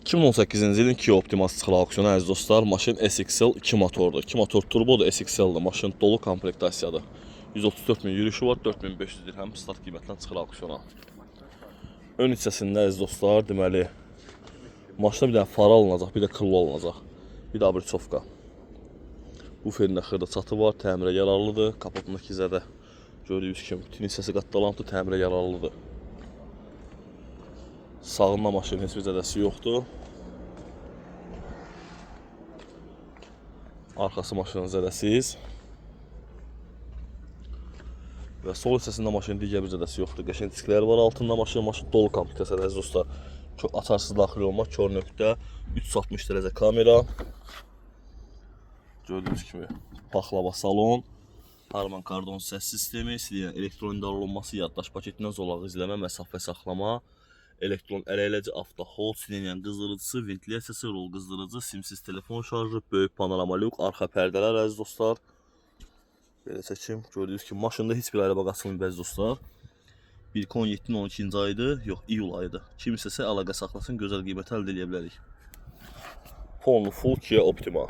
2018-ci ilin Kia Optima sıxılı auksyonu əziz dostlar, maşın SXL 2 motordur. 2 motor turbodur, SXL-dır. Maşın dolu komplektasiyadır. 134 min yürüyüşü var, 4500 dirhəm start qiymətlə çıxır auksyona. Ön hissəsində əziz dostlar, deməli, maşına bir dənə fara alınacaq, bir də krilo alınacaq, bir də abritsovka. Buferində xırda çatı var, təmirə yararlıdır. Kapotundakı zədə gördüyünüz kimi bütün hissəsi qatdalanıbdır, təmirə yararlıdır. Sağında maşının heç bir zədəsi yoxdur. Arxası maşının zədəsiz. Və sol hissəsində maşının digər bir zədəsi yoxdur. Qəşəng diskləri var altında maşın dolu komplektasiyadır əziz dostlar. Açarsız daxil olma, kör nöqtə, 360 dərəcə kamera. Gördüyünüz kimi paxlava salon, Harman kardon səs sistemi, elektron idarə olunması, yaddaş paketindən zolaq izləmə, məsafə saxlama, elektron əleyləci, avtohold, sinirləyən qızdırıcısı, ventilyasiyası, rol qızdırıcı, simsiz telefon şarjı, böyük panorama lük, arxa pərdələr əziz dostlar. Belə çəkim, gördüyünüz kimi maşında heç bir ayrı bax açılmıyor əziz dostlar. 1-17-nin 12-ci ayıdır, yox iyul ayıdır. Kim istəsə əlaqə saxlasın, gözəl qiymət əldə edə bilərik. Full Kia Optima.